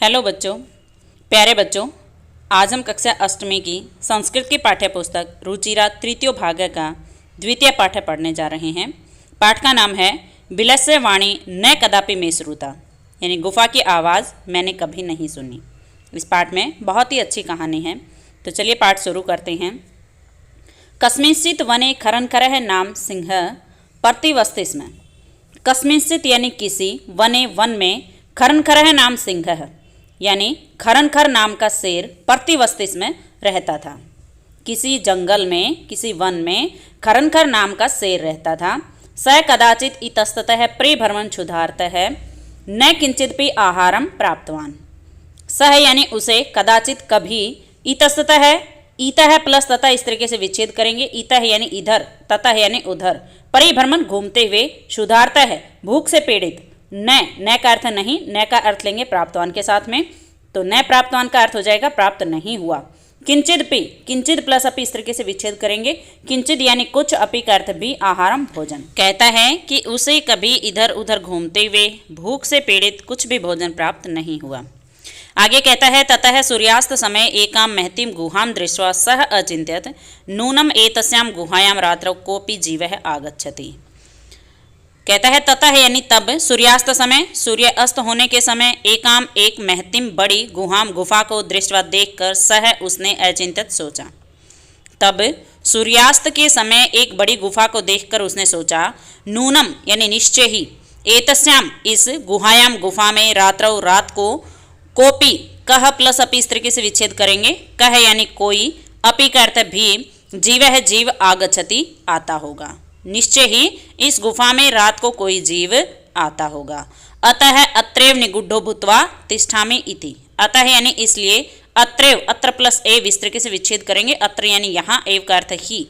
Hello बच्चों, प्यारे बच्चों। आज हम कक्षा अष्टमी की संस्कृत की पाठ्य पुस्तक रुचिरा तृतीय भाग का द्वितीय पाठ पढ़ने जा रहे हैं। पाठ का नाम है बिलस्य वाणी न कदापि में श्रुता, यानी गुफा की आवाज़ मैंने कभी नहीं सुनी। इस पाठ में बहुत ही अच्छी कहानी है, तो चलिए पाठ शुरू करते हैं। कस्मिंश्चित् वने खरनखरः नाम सिंह प्रतिवसति स्म। कस्मिंश्चित् यानी किसी, वने वन में, खरनखरः नाम सिंह यानी खरनखर नाम का शेर प्रतिवसति में रहता था। किसी जंगल में, किसी वन में खरनखर नाम का शेर रहता था। स कदाचित इतस्ततः परिभ्रमण क्षुधार्तः न किंचिदपि आहारम प्राप्तवान। सह यानी उसे, कदाचित कभी, इतस्ततः, ईतः प्लस तथा इस तरीके से विच्छेद करेंगे। ईतः यानी इधर, ततः यानी उधर, परिभ्रमण घूमते हुए, क्षुधार्तः भूख से पीड़ित, न का अर्थ नहीं, न का अर्थ लेंगे प्राप्तवान के साथ में, तो न प्राप्तवान का अर्थ हो जाएगा प्राप्त नहीं हुआ। किंचित पी, किंचित प्लस अपी इस तरीके से विच्छेद करेंगे। किंचित यानी कुछ, अपी का अर्थ भी, आहारम भोजन। कहता है कि उसे कभी इधर उधर घूमते हुए भूख से पीड़ित कुछ भी भोजन प्राप्त नहीं हुआ। आगे कहता है ततः सूर्यास्त समय एकां महतीं गुहां दृष्ट्वा सः अचिन्त्यत नूनम एतस्यां गुहायां रात्रौ कोऽपि जीवः आगच्छति। कहता है ततः यानी तब, सूर्यास्त समय, सूर्य अस्त होने के समय, एकाम एक महतिम बड़ी गुहाम गुफा को दृष्टवा देखकर सह उसने अचिंतित सोचा। तब सूर्यास्त के समय एक बड़ी गुफा को देखकर उसने सोचा, नूनम यानी निश्चय ही, एतस्याम इस गुहायाम गुफा में, रात्रौ रात को, कोपी कह प्लस अपी इस तरीके से विच्छेद करेंगे। कह यानी कोई, अपी का अर्थ भी, जीव है जीव, आगच्छति आता होगा। निश्चय ही इस गुफा में रात को कोई जीव आता होगा। अतः अत्रैव निगुड्ढो भूत्वा तिष्ठामि इति। अतः यानी इसलिए, अत्रैव, अत्र प्लस एव इस तरीके से विच्छेद करेंगे। अत्र यानी यहाँ, एव का अर्थ ही,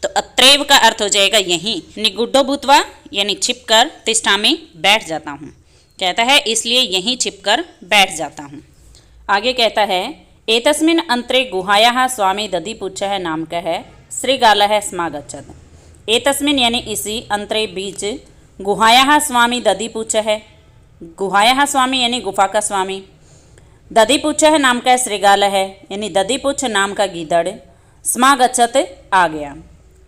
तो अत्रैव का अर्थ हो जाएगा यहीं। निगुड्ढो भूत्वा यानी छिपकर, तिष्ठामि बैठ जाता हूँ। कहता है इसलिए यहीं छिपकर बैठ जाता हूँ। आगे कहता है एतस्मिन् अंतरे गुहायाः स्वामी दधिपुच्छः नामकः श्रीगालः स्मागच्छत्। एतस्मिन् यानी इसी, अंतरे बीच, गुहायाः स्वामी दधिपुच्छः, गुहायाः स्वामी यानी गुफा का स्वामी, दधिपुच्छः नाम का श्रीगालः यानी दधिपुच्छ नाम का गीदड़, स्मागच्छत् आ गया।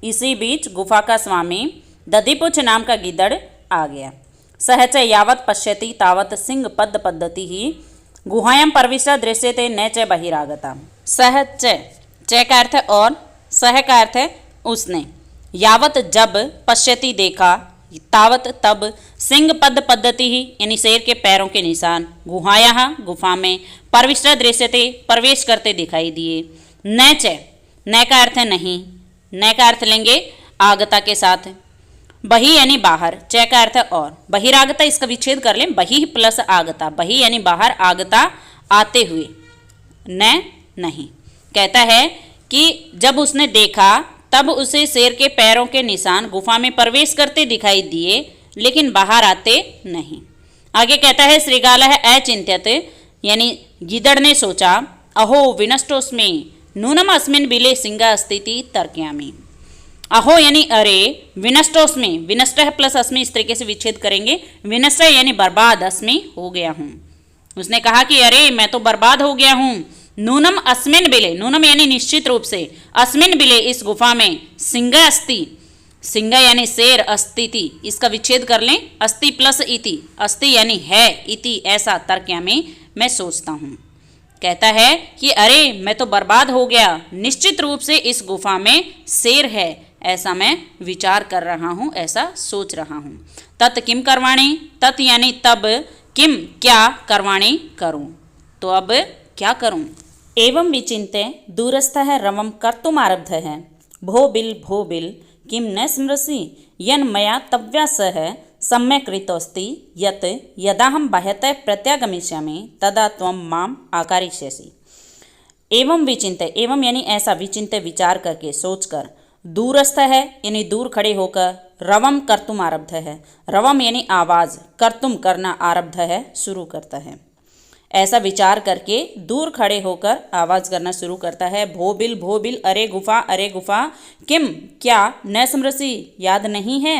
इसी बीच गुफा का स्वामी दधिपुच्छ नाम का गीदड़ आ गया। सह च यावत् पश्यति तावत् सिंह पद पद्धति ही गुहायां प्रविष्टा दृश्यते न च बहिरागता। सह च का अर्थ और, सह का अर्थ उसने, यावत जब, पश्यति देखा, तावत तब, सिंह पद पद्धति ही यानी शेर के पैरों के निशान, गुहाया गुफा में, प्रविष्टा दृश्यते प्रवेश करते दिखाई दिए। न का अर्थ नहीं, न का अर्थ लेंगे आगता के साथ। बही यानी बाहर, च का अर्थ और, बहिरागता इसका विच्छेद कर लें, बही प्लस आगता, बही यानी बाहर, आगता आते हुए, न नहीं। कहता है कि जब उसने देखा तब उसे शेर के पैरों के निशान गुफा में प्रवेश करते दिखाई दिए, लेकिन बाहर आते नहीं। आगे कहता है श्रीगालः अचिन्त्यत यानी गिदड़ ने सोचा, अहो विनष्टोस्मि नूनम अस्मिन् बिले सिंह अस्तीति तर्कयामि। अहो यानी अरे, विनष्टोस्मि, विनष्ट प्लस अस्मि इस तरीके से विच्छेद करेंगे। विनष्ट यानी बर्बाद, अस्मि हो गया हूँ। उसने कहा कि अरे मैं तो बर्बाद हो गया हूँ। नूनम अस्मिन बिले, नूनम यानी निश्चित रूप से, अस्मिन बिले इस गुफा में, सिंह अस्ति, सिंह यानी शेर, अस्तिति इसका विच्छेद कर लें, अस्ति प्लस इति, अस्ति यानी है, इति ऐसा, तर्कयामि मैं सोचता हूँ। कहता है कि अरे मैं तो बर्बाद हो गया, निश्चित रूप से इस गुफा में शेर है, ऐसा मैं विचार कर रहा हूँ, ऐसा सोच रहा हूँ। तत् किम करवाणी, तत् यानी तब, किम क्या, करवाणी करूँ, तो अब क्या करूँ। एवं विचिन्त्य दूरस्थः रवं कर्तुमारब्धः भो बिल किं न स्मरसि यन्मया तव्या सह सम्यक् कृतोऽस्ति यत् यदाहं बाह्यतः प्रत्यागमिष्यामि तदा त्वं माम् आकारिष्यसि। एवं विचिन्त्य, एवं यानी ऐसा, विचिन्त्य विचार करके, सोचकर, दूरस्थ है यानी दूर खड़े होकर, रवम कर्तुम आरब्ध है, रवम यानी आवाज़, कर्तुम करना, आरब्ध है शुरू करता है। ऐसा विचार करके दूर खड़े होकर आवाज़ करना शुरू करता है। भो बिल अरे गुफा, किम क्या, न स्मृति याद नहीं है,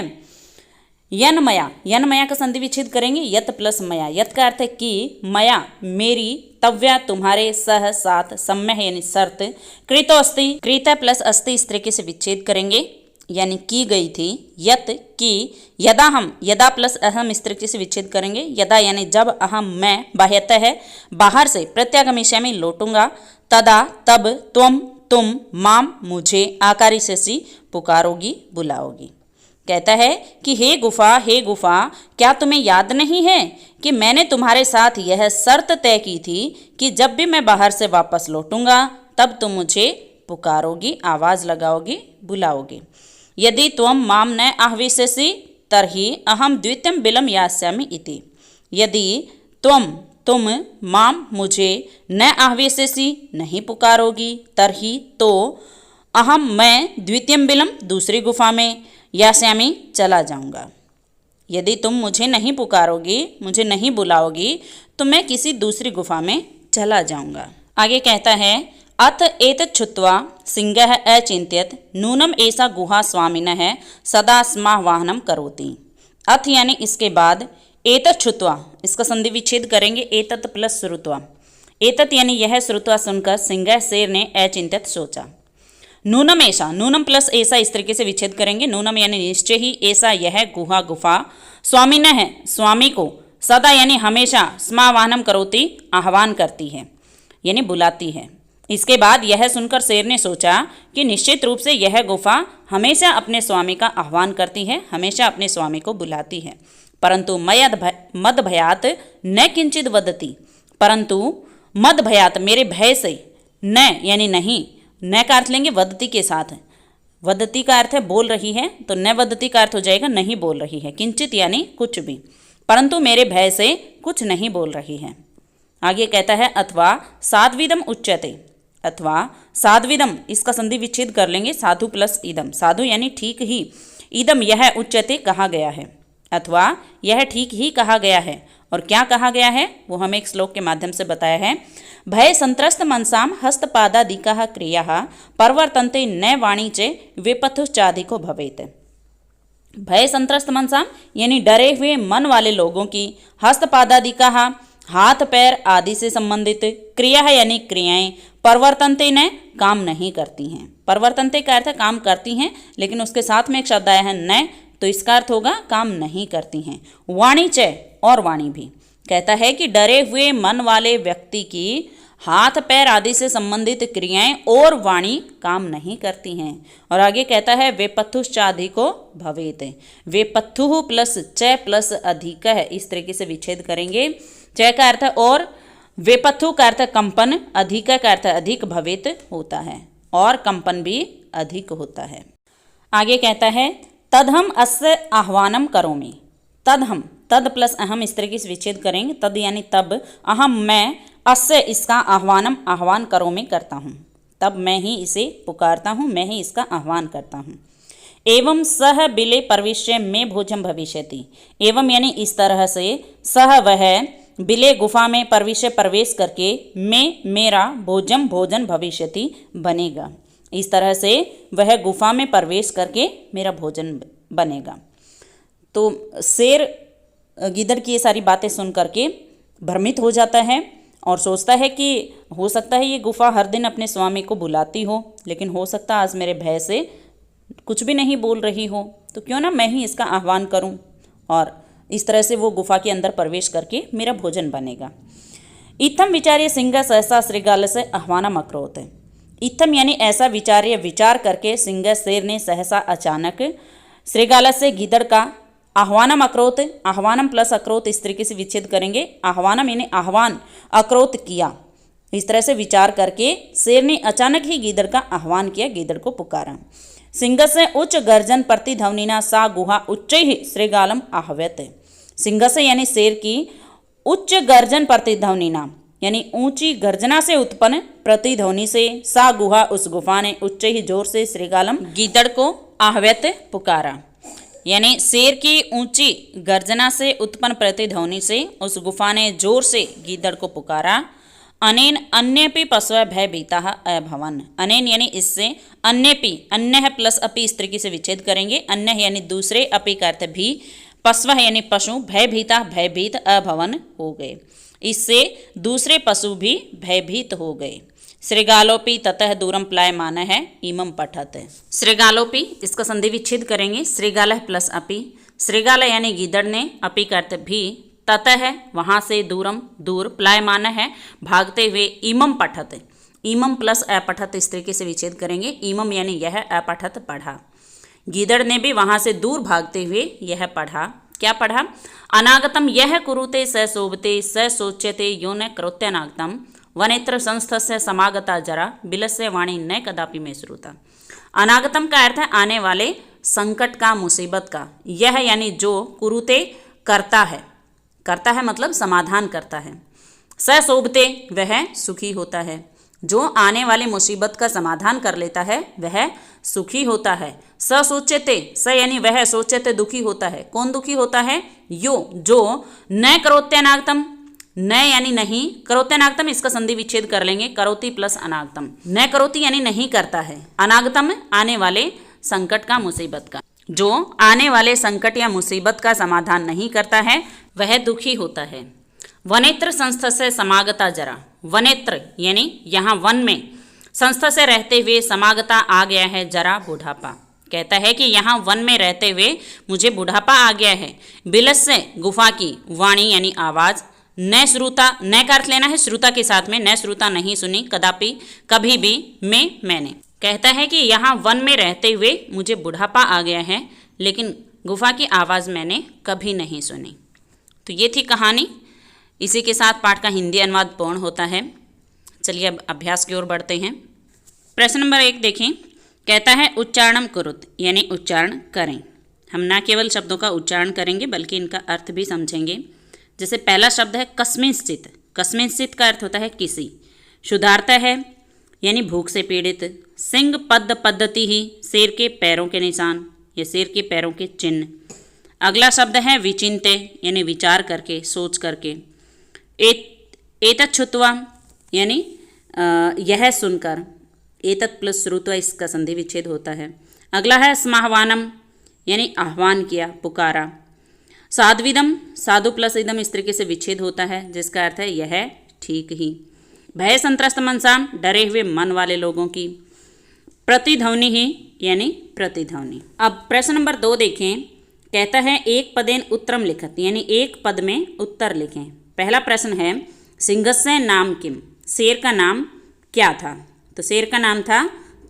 यन मया का संधि विच्छेद करेंगे, यत प्लस मया। यत का अर्थ है कि, मया मेरी, तव्या तुम्हारे, सह साथ, सम्यः यानी शर्त, कृतो अस्ति कृत प्लस अस्ति इस तरीके से विच्छेद करेंगे यानी की गई थी। यत की, यदा प्लस अहम इस तरीके से विच्छेद करेंगे। यदा यानी जब, अहम मैं, बाह्यतः है बाहर से, प्रत्यागमिष्यामि में लौटूंगा, तदा तब, त्वम तुम, माम मुझे, आकारी से सी पुकारोगी बुलाओगी। कहता है कि हे गुफा, क्या तुम्हें याद नहीं है कि मैंने तुम्हारे साथ यह शर्त तय की थी कि जब भी मैं बाहर से वापस लौटूंगा तब तुम मुझे पुकारोगी, आवाज लगाओगी, बुलाओगी। यदि त्वम माम न आह्वयसि तर्हि अहम द्वितीयं बिलं यास्यामि इति। यदि तुम माम मुझे न आह्वयसि नहीं पुकारोगी, तर्हि तो अहम मैं द्वितीयं बिलं दूसरी गुफा में, यास्यामि चला जाऊंगा। यदि तुम मुझे नहीं पुकारोगी, मुझे नहीं बुलाओगी तो मैं किसी दूसरी गुफा में चला जाऊंगा। आगे कहता है अथ एतत् छुत्वा सिंहः अचिंत्यत नूनम ऐसा गुहा स्वामिनः सदा स्माह्वाहनम करोति। अथ यानी इसके बाद, एतत् छुत्वा इसका संधि विच्छेद करेंगे, एतत् प्लस श्रुत्वा। एतत् यानी यह श्रुत्वा सुनकर सिंह शेर ने अचिंत्यत सोचा। नूनम ऐसा, नूनम प्लस ऐसा इस तरीके से विच्छेद करेंगे। नूनम यानी निश्चय ही, ऐसा यह गुफा, स्वामिनः स्वामी को, सदा यानी हमेशा, स्माह्वाहनम करोति आह्वान करती है यानी बुलाती है। इसके बाद यह सुनकर शेर ने सोचा कि निश्चित रूप से यह गुफा हमेशा अपने स्वामी का आह्वान करती है, हमेशा अपने स्वामी को बुलाती है। परंतु मद भयात न किंचित वदति, परंतु मद भयात मेरे भय से, न यानी नहीं, न का अर्थ लेंगे वदति के साथ। वदति का अर्थ है बोल रही है, तो न वदति का अर्थ हो जाएगा नहीं बोल रही है। किंचित यानी कुछ भी, परंतु मेरे भय से कुछ नहीं बोल रही है। आगे कहता है अथवा साध्विदम उच्यते, अथवा साध्विदम इसका संधि विच्छेद कर लेंगे, साधु प्लस इदम। साधु यानी ठीक ही, इदम यह उच्यते कहा गया है, अथवा यह ठीक ही कहा गया है। और क्या कहा गया है वो हमें एक श्लोक के माध्यम से बताया है। भय संत्रस्त मनसाम हस्तपादादिकाः क्रियाः परवर्तन्ते न वाणी च विपथुश्चाधिको भवेत्। भय संत्रस्त मनसाम यानी डरे हुए मन वाले लोगों की, हस्तपादादिकाः हाथ पैर आदि से संबंधित, क्रिया है यानी क्रियाएं, परवर्तनते न काम नहीं करती हैं। परवर्तनते का अर्थ काम करती हैं, लेकिन उसके साथ में एक शब्द आया है न, तो इसका अर्थ होगा काम नहीं करती हैं। वाणी च और वाणी भी, कहता है कि डरे हुए मन वाले व्यक्ति की हाथ पैर आदि से संबंधित क्रियाएं और वाणी काम नहीं करती हैं। और आगे कहता है वेपथुश्चाधिको भवेत। वेपथु प्लस च प्लस अधिक है, इस तरीके से विच्छेद करेंगे। च का अर्थ और, वेपथु का अर्थ कंपन, अधिक का अर्थ अधिक भवेत होता है, और कंपन भी अधिक होता है। आगे कहता है तदहम अस्य आह्वानम करोमि। तदहम, तद प्लस अहम इस तरीके से विच्छेद करेंगे। तद यानी तब, अहम मैं, अस्य इसका आह्वानम आह्वान करोमि करता हूँ, तब मैं ही इसे पुकारता हूँ, मैं ही इसका आह्वान करता हूँ। एवं सह बिले प्रविश्य में भोजन भविष्यति। एवं यानी इस तरह से, सह वह, बिले गुफा में, प्रविश्य प्रवेश करके, में मेरा, भोजन भविष्यति बनेगा। इस तरह से वह गुफा में प्रवेश करके मेरा भोजन बनेगा। तो शेर गिद्दड़ की ये सारी बातें सुन करके भ्रमित हो जाता है और सोचता है कि हो सकता है ये गुफा हर दिन अपने स्वामी को बुलाती हो, लेकिन हो सकता है आज मेरे भय से कुछ भी नहीं बोल रही हो, तो क्यों ना मैं ही इसका आह्वान करूं, और इस तरह से वो गुफा के अंदर प्रवेश करके मेरा भोजन बनेगा। इत्थम विचार्य सिंह सहसा श्रृगाल से आह्वानम अकरोत्। इत्थम यानी ऐसा विचार करके सिंह शेर ने सहसा अचानक, श्रृगाल से गिद्दड़ का, आह्वानम अकरोत्, आह्वानम प्लस अकरोत् इस तरीके से विच्छेद करेंगे। आह्वानम यानी आह्वान, अकरोत् किया। इस तरह से विचार करके शेर ने अचानक ही गिद्दड़ का आह्वान किया, गिद्दड़ को पुकारा। सिंह से उच्च गर्जन प्रतिध्वनिना सा गुहा उच्च ही श्रृगालम आह्वयत। सिंह से यानी शेर की उच्च गर्जन प्रतिध्वनिना यानी ऊंची गर्जना से उत्पन्न प्रतिध्वनि से, सा गुहा उस गुफा ने, उच्च ही जोर से, श्रृगालम गिद्दड़ को आह्वयत पुकारा। यानी शेर की ऊंची गर्जना से उत्पन्न प्रतिध्वनि से उस गुफा ने जोर से गिद्दड़ को पुकारा। अनेन अन्यपि पशव भयभीताः अभवन्। अनेन यानी इससे, अन्यपि, अन्य प्लस अपि इस तरीके से विच्छेद करेंगे। अन्य यानी दूसरे, अपि का अर्थ भी, पशवः यानी पशु, भयभीता भयभीत अभवन हो गए। इससे दूसरे पशु भी भयभीत हो गए। श्रृगालोपि ततः दूरम प्लायमान है इमं पठत। श्रृगालोपि इसका संधि विच्छेद करेंगे, श्रृगाल प्लस अपि। श्रृगाल यानी गीदड़ ने, अपि का अर्थ भी, ततः है वहाँ से, दूरम दूर, प्लायमान है भागते हुए, इमं पठत। इमं प्लस अपठत इस तरीके से विच्छेद करेंगे। इमं यानी यह, अपठत पढ़ा। गीदड़ ने भी वहाँ से दूर भागते हुए यह पढ़ा। क्या पढ़ा? अनागतम यह कुरुते स शोभते स सोच्यते यो न करोत्यनागतम वनेत्र संस्थस्य समागता जरा बिलस्य वाणी न कदापि में श्रुता। अनागतम का अर्थ है आने वाले संकट का, मुसीबत का। यह यानी जो, कुरुते करता है, करता है मतलब समाधान करता है। स शोभते वह सुखी होता है। जो आने वाली मुसीबत का समाधान कर लेता है वह सुखी होता है। स सोच्यते, स यानी वह, सोच्यते दुखी होता है। कौन दुखी होता है? यो, जो। न करोत्यनागतम, न यानी नहीं, करोत्यनागतम इसका संधि विच्छेद कर लेंगे, करोति प्लस अनागतम। न करोति यानी नहीं करता है, अनागतम आने वाले संकट का, मुसीबत का। जो आने वाले संकट या मुसीबत का समाधान नहीं करता है वह दुखी होता है। वनेत्र संस्था से समागता जरा, वनेत्र यानी यहाँ वन में, संस्था से रहते हुए, समागता आ गया है, जरा बुढ़ापा। कहता है कि यहाँ वन में रहते हुए मुझे बुढ़ापा आ गया है। बिलस से गुफा की, वाणी यानी आवाज, न श्रुता, न का अर्थ लेना है श्रुता के साथ में, न श्रुता नहीं सुनी, कदापि कभी भी, में मैंने। कहता है कि यहाँ वन में रहते हुए मुझे बुढ़ापा आ गया है, लेकिन गुफा की आवाज़ मैंने कभी नहीं सुनी। तो ये थी कहानी। इसी के साथ पाठ का हिंदी अनुवाद पूर्ण होता है। चलिए अब अभ्यास की ओर बढ़ते हैं। प्रश्न नंबर 1 देखें। कहता है उच्चारणम कुरुत यानी उच्चारण करें। हम न केवल शब्दों का उच्चारण करेंगे बल्कि इनका अर्थ भी समझेंगे। जैसे पहला शब्द है कस्मिंश्चित। कस्मिंश्चित का अर्थ होता है किसी। शुद्धार्थ है यानी भूख से पीड़ित। सिंह पद पद्धति ही, शेर के पैरों के निशान या शेर के पैरों के चिन्ह। अगला शब्द है विचिन्ते यानी विचार करके, सोच करके। एतत् श्रुत्वा यानी यह सुनकर। एतत् प्लस श्रुत्वा इसका संधि विच्छेद होता है। अगला है स्माह्वानम यानी आह्वान किया, पुकारा। साध्विदम, साधु प्लस इदम इस तरीके से विच्छेद होता है जिसका अर्थ है यह ठीक ही। भय संत्रस्त मनसाम, डरे हुए मन वाले लोगों की। प्रतिध्वनि ही यानी प्रतिध्वनि। अब प्रश्न नंबर 2 देखें। कहता है एक पदेन उत्तरम लिखत यानी एक पद में उत्तर लिखें। पहला प्रश्न है सिंहस्य नाम किम, शेर का नाम क्या था? तो शेर का नाम था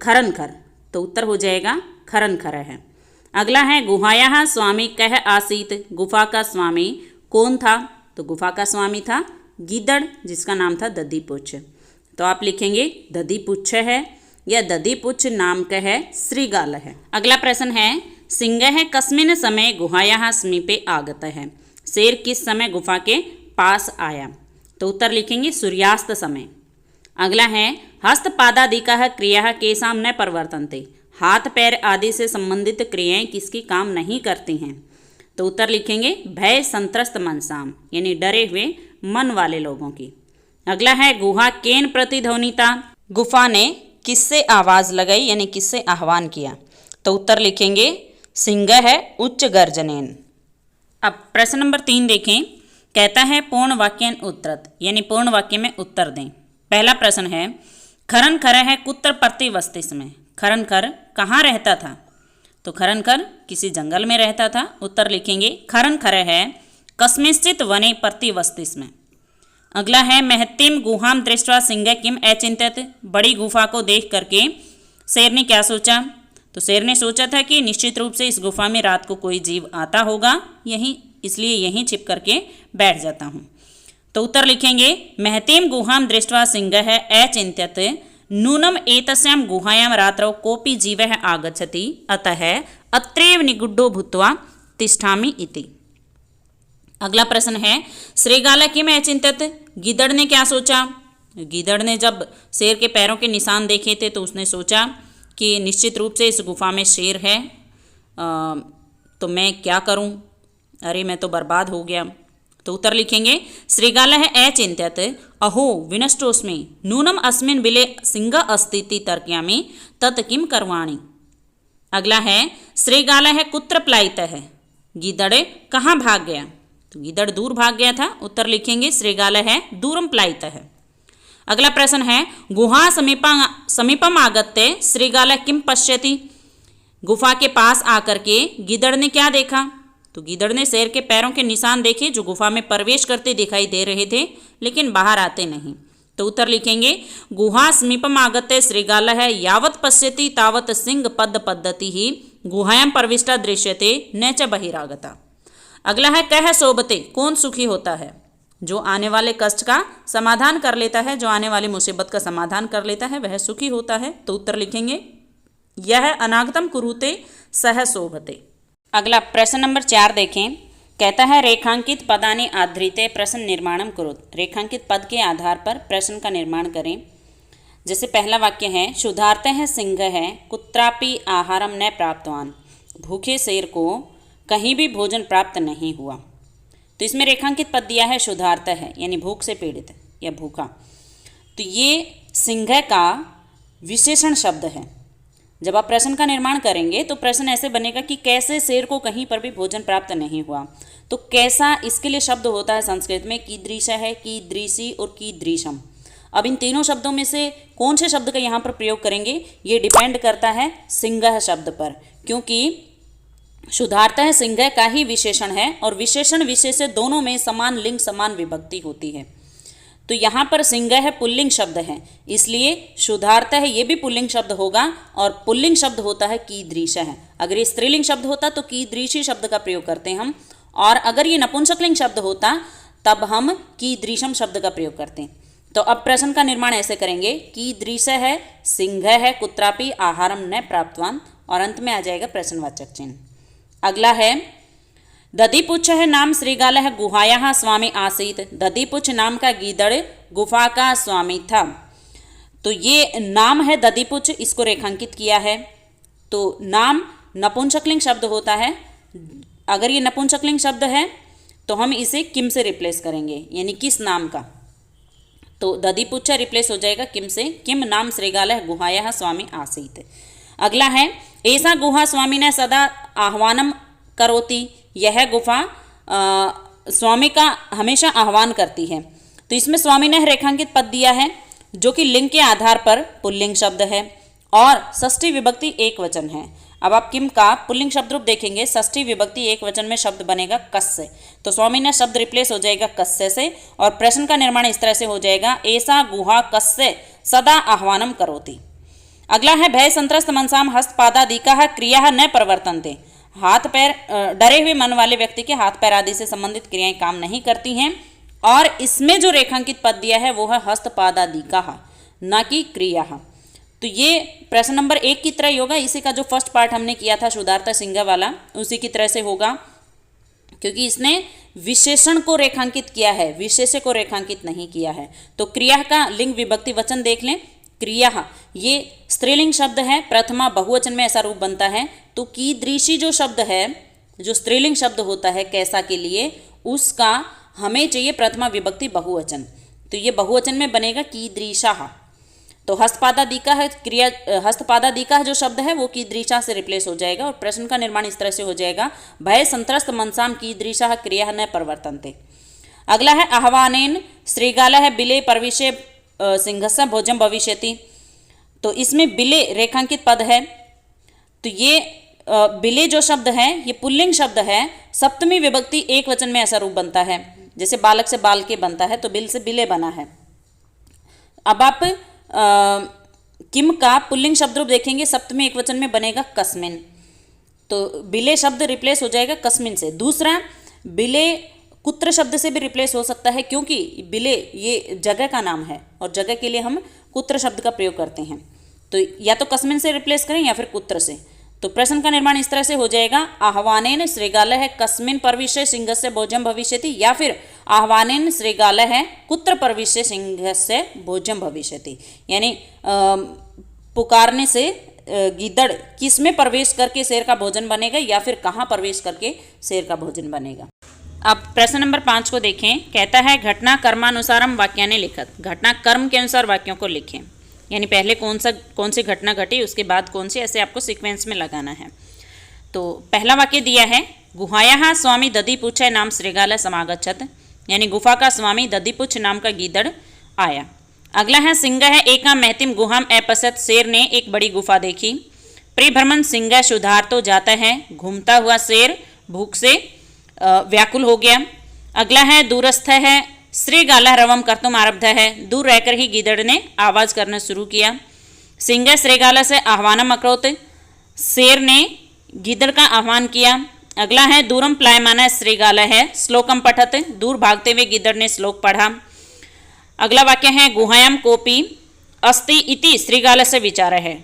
खरनखर, तो उत्तर हो जाएगा खरनखर है। अगला है गुहाया स्वामी कह आसीत, गुफा का स्वामी कौन था? तो गुफा का स्वामी था गीदड़ जिसका नाम था दधिपुच्छ। तो आप लिखेंगे दधिपुच्छ है या दधिपुच्छ नाम का है श्रृगाल है। अगला प्रश्न है सिंह कस्मिन समय गुहाया समीपे आगत है, शेर किस समय गुफा के पास आया? तो उत्तर लिखेंगे सूर्यास्त समय। अगला है हस्तपादादिका क्रिया केसाम न प्रवर्तन्ते, हाथ पैर आदि से संबंधित क्रियाएं किसकी काम नहीं करती हैं? तो उत्तर लिखेंगे भय संत्रस्त मनसाम यानी डरे हुए मन वाले लोगों की। अगला है गुहा केन प्रतिध्वनिता, गुफा ने किससे आवाज लगाई यानी किससे आह्वान किया? तो उत्तर लिखेंगे सिंह है उच्च गर्जनेन। अब प्रश्न नंबर 3 देखें। कहता है पूर्ण वाक्यन उत्तरत यानी पूर्ण वाक्य में उत्तर दें। पहला प्रश्न है खरनखर है कुत्र प्रतिवस्तिस में, खरनखर कहाँ रहता था? तो खरनखर किसी जंगल में रहता था। उत्तर लिखेंगे खरनखर है कस्मिंश्चित् वने प्रतिवस्तिस में। अगला है महत्तिम गुहाम दृष्ट्वा सिंह किम अचिंत्यत, बड़ी गुफा को देख करके शेर ने क्या सोचा? तो शेर ने सोचा था कि निश्चित रूप से इस गुफा में रात को कोई जीव आता होगा, यहीं इसलिए यहीं छिप करके बैठ जाता हूँ। तो उत्तर लिखेंगे महतीम गुहाम दृष्ट्वा सिंह है अचिंत्यत नूनम एतस्यां गुहायां रात्रौ कोपि जीवः आगच्छति अतः अत्रैव निगुड्डो भूत्वा तिष्ठामि इति। अगला प्रश्न है श्रृगाल किम अचिंत्यत, गीदड़ ने क्या सोचा? गीदड़ ने जब शेर के पैरों के निशान देखे थे तो उसने सोचा कि निश्चित रूप से इस गुफा में शेर है, तो मैं क्या करूं? अरे मैं तो बर्बाद हो गया। तो उत्तर लिखेंगे श्रृगाल है अचिंत्यत अहो विनष्टोस्मि नूनम अस्मिन् बिले सिंह अस्तीति तर्कयामि तत् किम करवाणि। अगला है श्रृगाल है कुत्र प्लायित है, गीदड़ कहाँ भाग गया? तो गीदड़ दूर भाग गया था। उत्तर लिखेंगे श्रीगाल है दूरम पलायितः। अगला प्रश्न है गुहा समीपम आगत्य श्रीगाल किम पश्यति? गुफा के पास आकर के गीदड़ ने क्या देखा? तो गीदड़ ने शेर के पैरों के निशान देखे जो गुफा में प्रवेश करते दिखाई दे रहे थे लेकिन बाहर आते नहीं। तो उत्तर लिखेंगे गुहा समीपम आगत्य श्रीगाल है यावत पश्यति तावत सिंह पद पद्धति ही गुहायां प्रविष्टा दृश्यते न च बहिरागता। अगला है कह शोभते, कौन सुखी होता है? जो आने वाले कष्ट का समाधान कर लेता है, जो आने वाली मुसीबत का समाधान कर लेता है वह सुखी होता है। तो उत्तर लिखेंगे यह अनागतम कुरुते सह शोभते। अगला प्रश्न नंबर 4 देखें। कहता है रेखांकित पदानि आधृते प्रश्न निर्माणम कुरुत। रेखांकित पद के आधार पर प्रश्न का निर्माण करें। जैसे पहला वाक्य है क्षुधार्त है सिंह है कुत्रापि आहारम न प्राप्तवान। भूखे शेर को कहीं भी भोजन प्राप्त नहीं हुआ। तो इसमें रेखांकित पद दिया है क्षुधार्त है यानी भूख से पीड़ित या भूखा। तो ये सिंह का विशेषण शब्द है। जब आप प्रश्न का निर्माण करेंगे तो प्रश्न ऐसे बनेगा कि कैसे शेर को कहीं पर भी भोजन प्राप्त नहीं हुआ। तो कैसा, इसके लिए शब्द होता है संस्कृत में कीदृश है, कीदृशी और कीदृशम। अब इन तीनों शब्दों में से कौन से शब्द का यहाँ पर प्रयोग करेंगे ये डिपेंड करता है सिंह शब्द पर, क्योंकि क्षुधार्त है सिंह का ही विशेषण है और विशेषण विशेष्य दोनों में समान लिंग समान विभक्ति होती है। तो यहाँ पर सिंह है पुल्लिंग शब्द है, इसलिए क्षुधार्त है ये भी पुल्लिंग शब्द होगा और पुल्लिंग शब्द होता है कीदृश है। अगर ये स्त्रीलिंग शब्द होता तो कीदृशी शब्द का प्रयोग करते हैं हम, और अगर ये नपुंसकलिंग शब्द होता तब हम कीदृशम शब्द का प्रयोग करते हैं। तो अब प्रश्न का निर्माण ऐसे करेंगे कीदृश है सिंह है कुत्रापि आहारम न प्राप्तवान और अंत में आ जाएगा प्रश्नवाचक चिन्ह। अगला है दधिपुच्छ है नाम श्रीगाल है गुहाया स्वामी आसीत। दधिपुच्छ नाम का गीदड़ गुफा का स्वामी था। तो ये नाम है दधिपुच्छ, इसको रेखांकित किया है। तो नाम नपुंसकलिंग शब्द होता है। अगर ये नपुंसकलिंग शब्द है तो हम इसे किम से रिप्लेस करेंगे यानी किस नाम का। तो दधिपुच्छ रिप्लेस हो जाएगा किम से, किम नाम श्रीगाल है गुहाया स्वामी आसीत। अगला है ऐसा गुहा स्वामी ने सदा आह्वानम करोति। यह गुफा स्वामी का हमेशा आह्वान करती है। तो इसमें स्वामी ने रेखांकित पद दिया है जो कि लिंग के आधार पर पुल्लिंग शब्द है और षष्ठी विभक्ति एक वचन है। अब आप किम का पुल्लिंग शब्द रूप देखेंगे, षष्ठी विभक्ति एक वचन में शब्द बनेगा कस्य। तो स्वामी ने शब्द रिप्लेस हो जाएगा कस्य से और प्रश्न का निर्माण इस तरह से हो जाएगा ऐसा गुहा कस्य सदा आह्वानम करोति। अगला है भय संत्रस्त मनसाम हस्तपादादिका क्रिया न प्रवर्तन्ते। हाथ पैर डरे हुए मन वाले व्यक्ति के हाथ पैर आदि से संबंधित क्रियाएं काम नहीं करती हैं और इसमें जो रेखांकित पद दिया है वो है हस्तपादादिका न कि क्रिया। तो ये प्रश्न नंबर 1 की तरह ही होगा। इसी का जो फर्स्ट पार्ट हमने किया था क्षुधार्त सिंह वाला उसी की तरह से होगा, क्योंकि इसने विशेषण को रेखांकित किया है, विशेष्य को रेखांकित नहीं किया है। तो क्रिया का लिंग विभक्ति वचन देख लें। क्रिया ये स्त्रीलिंग शब्द है, प्रथमा बहुवचन में ऐसा रूप बनता है। तो कीदृशी जो शब्द है, जो स्त्रीलिंग शब्द होता है कैसा के लिए, उसका हमें चाहिए प्रथमा विभक्ति बहुवचन। तो ये बहुवचन में बनेगा कीदृशा। तो हस्तपादादिका है क्रिया, हस्तपादादिका जो शब्द है वो कीदृशा से रिप्लेस हो जाएगा और प्रश्न का निर्माण इस तरह से हो जाएगा भय संत्रस्त मनसाम कीदृशा क्रिया न प्रवर्तन्ते। अगला है आह्वानेन श्रीगाल है बिले प्रविशे सिंहस्य भोजन भविष्यति। तो इसमें बिले रेखांकित पद है। तो ये बिले जो शब्द है ये पुल्लिंग शब्द है, सप्तमी विभक्ति एक वचन में ऐसा रूप बनता है। जैसे बालक से बाल के बनता है तो बिल से बिले बना है। अब आप किम का पुल्लिंग शब्द रूप देखेंगे, सप्तमी एक वचन में बनेगा कस्मिन। तो बिले शब्द रिप्लेस हो जाएगा कस्मिन से। दूसरा बिले कुत्र शब्द से भी रिप्लेस हो सकता है, क्योंकि बिले ये जगह का नाम है और जगह के लिए हम कुत्र शब्द का प्रयोग करते हैं। तो या तो कस्मिन से रिप्लेस करें या फिर कुत्र से। तो प्रश्न का निर्माण इस तरह से हो जाएगा आह्वानेन श्रीगाल है कस्मिन प्रविश्य सिंहस्य भोजन भविष्यति, या फिर आह्वानेन श्रीगाल है कुत्र प्रविश्य सिंहस्य भोजन भविष्यति। यानी पुकारने से गीदड़ किस में प्रवेश करके शेर का भोजन बनेगा या फिर कहाँ प्रवेश करके शेर का भोजन बनेगा। अब प्रश्न नंबर 5 को देखें। कहता है घटना कर्मानुसारम वाक्यानि लिखत। घटना कर्म के अनुसार वाक्यों को लिखें, यानी पहले कौन सी घटना घटी उसके बाद कौन सी, ऐसे आपको सीक्वेंस में लगाना है। तो पहला वाक्य दिया है गुहायाः स्वामी दधिपुच्छ नाम श्रृगाल समागच्छत, यानी गुफा का स्वामी दधिपुच्छ नाम का गीदड़ आया। अगला है सिंहः एकां महतीं गुहाम् अपश्यत्, शेर ने एक बड़ी गुफा देखी। परिभ्रमन् सिंहः क्षुधार्तो जातः, घूमता हुआ शेर भूख से व्याकुल हो गया। अगला है दूरस्थः श्रृगालः रवं कर्तुम् आरब्धः, दूर रहकर ही गीदड़ ने आवाज करना शुरू किया। सिंहः श्रृगालः से आह्वानम् अकरोत्, शेर ने गीदड़ का आह्वान किया। अगला है दूरम प्लायमानः श्रृगालः श्लोकम पठत, दूर भागते हुए गीदड़ ने श्लोक पढ़ा। अगला वाक्य है गुहायाम कोपी अस्ति इति श्रृगालस्य विचार है,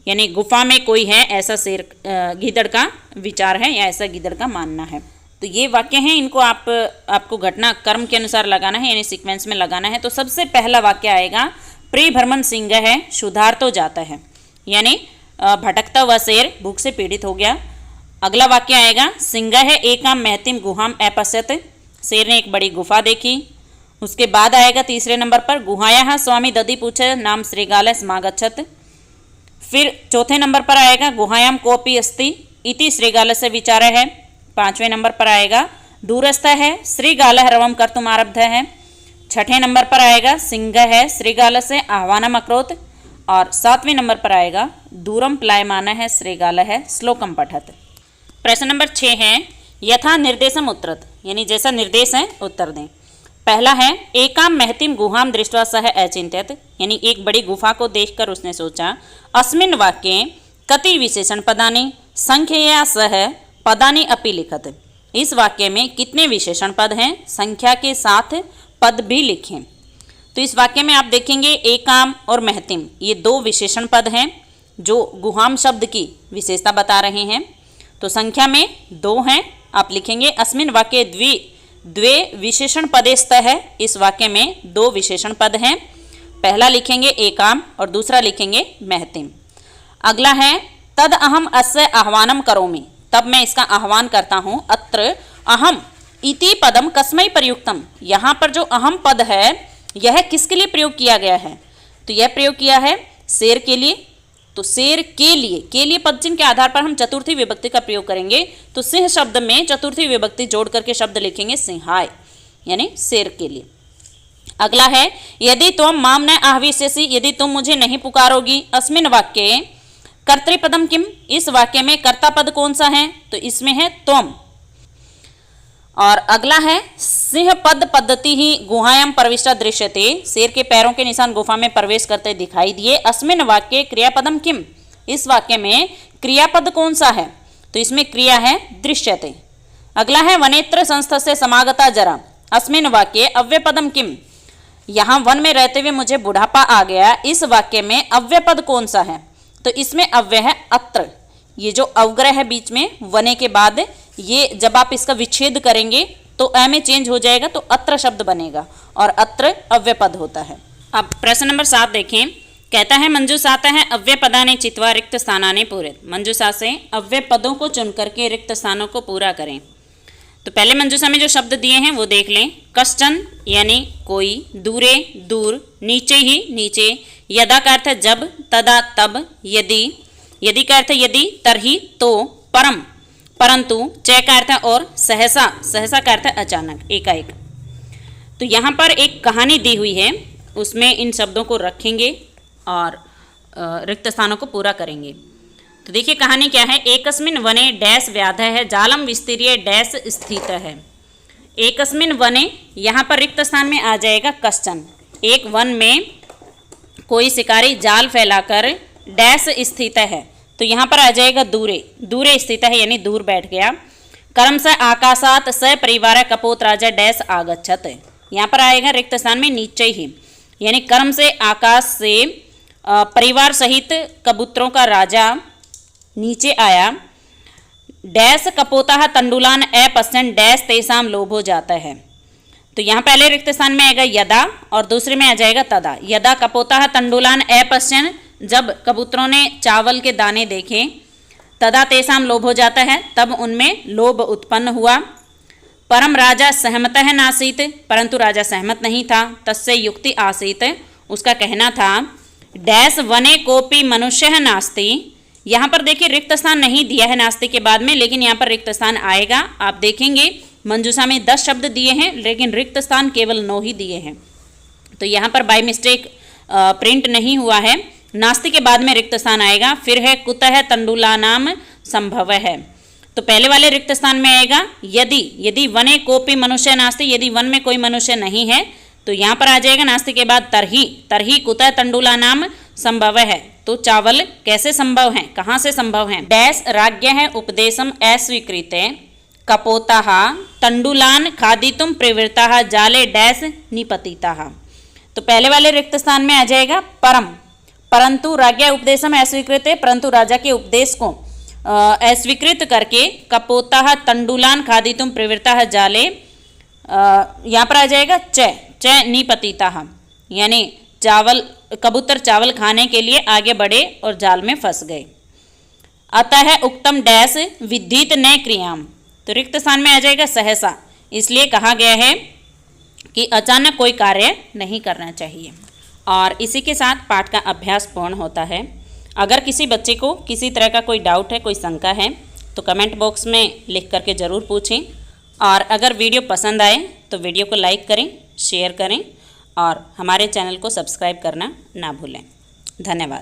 यानी गुफा में कोई है ऐसा शेर गीदड़ का विचार है या ऐसा गीदड़ का मानना है। तो ये वाक्य हैं, इनको आपको घटना क्रम के अनुसार लगाना है, यानी सीक्वेंस में लगाना है। तो सबसे पहला वाक्य आएगा परिभ्रमण सिंह है क्षुधार तो जाता है, यानी भटकता हुआ शेर भूख से पीड़ित हो गया। अगला वाक्य आएगा सिंह है एकां महतीं गुहाम् अपश्यत्, शेर ने एक बड़ी गुफा देखी। उसके बाद आएगा तीसरे नंबर पर गुहायाः स्वामी दधिपुच्छ नाम श्रृगालः समागच्छत्। फिर चौथे नंबर पर आएगा गुहायाम कोपी अस्ति इति श्रृगालस्य विचार है। पांचवें नंबर पर आएगा दूरस्थ है श्रृगालः रवं कर्तुम् आरब्धः है। छठे नंबर पर आएगा सिंह है श्रृगालस्य आह्वानम् अकरोत्। और सातवें नंबर पर आएगा दूरम प्लायमानः श्रृगालः श्लोकम पठत। प्रश्न नंबर 6 है यथा निर्देशम उत्तरत, यानी जैसा निर्देश है उत्तर दें। पहला है एकां महतीं गुहां दृष्ट्वा सह अचिंत्यत, यानी एक बड़ी गुफा को देखकर उसने सोचा। अस्मिन् वाक्ये कति विशेषण पदानि संख्यया सह पदानि अपि लिखत, इस वाक्य में कितने विशेषण पद हैं, संख्या के साथ पद भी लिखें। तो इस वाक्य में आप देखेंगे एकाम और महतीं, ये दो विशेषण पद हैं जो गुहाम शब्द की विशेषता बता रहे हैं। तो संख्या में 2 हैं, आप लिखेंगे अस्मिन् वाक्ये द्वे विशेषण पदेस्तः है, इस वाक्य में 2 विशेषण पद हैं। पहला लिखेंगे एकाम और दूसरा लिखेंगे महतीं। अगला है तद अहम अस्य आह्वानम करोमि, तब मैं इसका आह्वान करता हूँ। अत्र अहम इति पदम कस्मै प्रयुक्तम, यहाँ पर जो अहम पद है यह किसके लिए प्रयोग किया गया है, तो यह प्रयोग किया है शेर के लिए। तो शेर के लिए पद चिन्ह के आधार पर हम चतुर्थी विभक्ति का प्रयोग करेंगे। तो सिंह शब्द में चतुर्थी विभक्ति जोड़ करके शब्द लिखेंगे सिंहाय, यानी शेर के लिए। अगला है यदि त्वं माम न आह्वयसि, यदि तुम मुझे नहीं पुकारोगी। अस्मिन् वाक्ये कर्तृपदम किम, इस वाक्य में कर्ता पद कौन सा है, तो इसमें है त्वम। और अगला है सिंह पद पद्धति ही गुहायाम प्रविष्टा दृश्यते, शेर के पैरों के निशान गुफा में प्रवेश करते दिखाई दिए। अस्मिन् वाक्ये क्रियापदम किम, इस वाक्य में क्रियापद कौन सा है, तो इसमें क्रिया है दृश्यते। अगला है वनेत्र संस्थस्य समागता जरा, अस्मिन् वाक्ये अव्ययपदम किम, यहाँ वन में रहते हुए मुझे बुढ़ापा आ गया, इस वाक्य में अव्ययपद कौन सा है, तो इसमें अव्यय है अत्र। ये जो अवग्रह है बीच में वने के बाद, ये जब आप इसका विच्छेद करेंगे तो अ में चेंज हो जाएगा, तो अत्र शब्द बनेगा और अत्र अव्यय पद होता है। अब प्रश्न नंबर 7 देखें। कहता है मंजूषातः है अव्यय पदानि चित्वा रिक्त स्थानानि पूरित, मंजूषा से अव्यय पदों को चुन करके रिक्त स्थानों को पूरा करें। तो पहले मंजूषा में जो शब्द दिए हैं वो देख लें। कश्चन यानी कोई, दूरे दूर, नीचे ही नीचे, यदा का अर्थ जब, तदा तब, यदि, यदि का अर्थ यदि, तरही तो, परम परंतु, च का अर्थ और, सहसा, सहसा का अर्थ अचानक, एकाएक। तो यहाँ पर एक कहानी दी हुई है, उसमें इन शब्दों को रखेंगे और रिक्त स्थानों को पूरा करेंगे। तो देखिए कहानी क्या है। एकस्मिन् वने डैश व्याधः है जालम विस्तीर्य डैश स्थित है। एकस्मिन् वने, यहाँ पर रिक्त स्थान में आ जाएगा कश्चन, एक वन में कोई शिकारी जाल फैलाकर डैश स्थित है, तो यहाँ पर आ जाएगा दूरे, दूरे स्थित है यानी दूर बैठ गया। कर्म से आकाशात स परिवार कपोत राजा डैश आगच्छत, यहाँ पर आएगा रिक्त स्थान में नीचे ही, यानी कर्म से आकाश से परिवार सहित कबूतरों का राजा नीचे आया। डैश कपोता तंडुलान अपश्यन डैश तेसाम लोभ हो जाता है। तो यहाँ पहले रिक्त स्थान में आएगा यदा और दूसरे में आ जाएगा तदा। यदा कपोता तंडुलान अपश्यन, जब कबूतरों ने चावल के दाने देखे, तदा तेसाम लोभ हो जाता है, तब उनमें लोभ उत्पन्न हुआ। परम राजा सहमतः नासीत, परंतु राजा सहमत नहीं था। तस्य युक्ति आसीत, उसका कहना था। डैश वने कोपी मनुष्य नास्ति, यहाँ पर देखिए रिक्त स्थान नहीं दिया है नास्तिक के बाद में, लेकिन यहाँ पर रिक्त स्थान आएगा। आप देखेंगे मंजूषा में 10 शब्द दिए हैं, लेकिन रिक्त स्थान केवल 9 ही दिए हैं। तो यहाँ पर बाय मिस्टेक प्रिंट नहीं हुआ है। नास्तिक के बाद में रिक्त स्थान आएगा। फिर है कुतः तंडुलानाम संभव है। तो पहले वाले रिक्त स्थान में आएगा यदि वने कोपी मनुष्य नास्ति, यदि वन में कोई मनुष्य नहीं है, तो यहाँ पर आ जाएगा नास्तिक के बाद तरही कुतः तंडुलानाम संभव है। तो चावल कैसे संभव है, कहाँ से संभव है। डैश राज्ञः उपदेशम अस्वीकृते कपोताः तंडुलान खादितुम प्रवृत्ताः जाले डैश निपतिताः। तो पहले वाले रिक्त स्थान में आ जाएगा परंतु राज्ञा उपदेशम अस्वीकृते, परंतु राजा के उपदेश को अस्वीकृत करके कपोताः तंडुलान खादितुम प्रवृत्ताः जाले, यहाँ पर आ जाएगा च निपतिताः, यानी कबूतर चावल खाने के लिए आगे बढ़े और जाल में फंस गए। अतः उक्तम डैश विद्धित न क्रियाम। तो रिक्त स्थान में आ जाएगा सहसा, इसलिए कहा गया है कि अचानक कोई कार्य नहीं करना चाहिए। और इसी के साथ पाठ का अभ्यास पूर्ण होता है। अगर किसी बच्चे को किसी तरह का कोई डाउट है, कोई शंका है, तो कमेंट बॉक्स में लिख करके ज़रूर पूछें। और अगर वीडियो पसंद आए तो वीडियो को लाइक करें, शेयर करें और हमारे चैनल को सब्सक्राइब करना ना भूलें। धन्यवाद।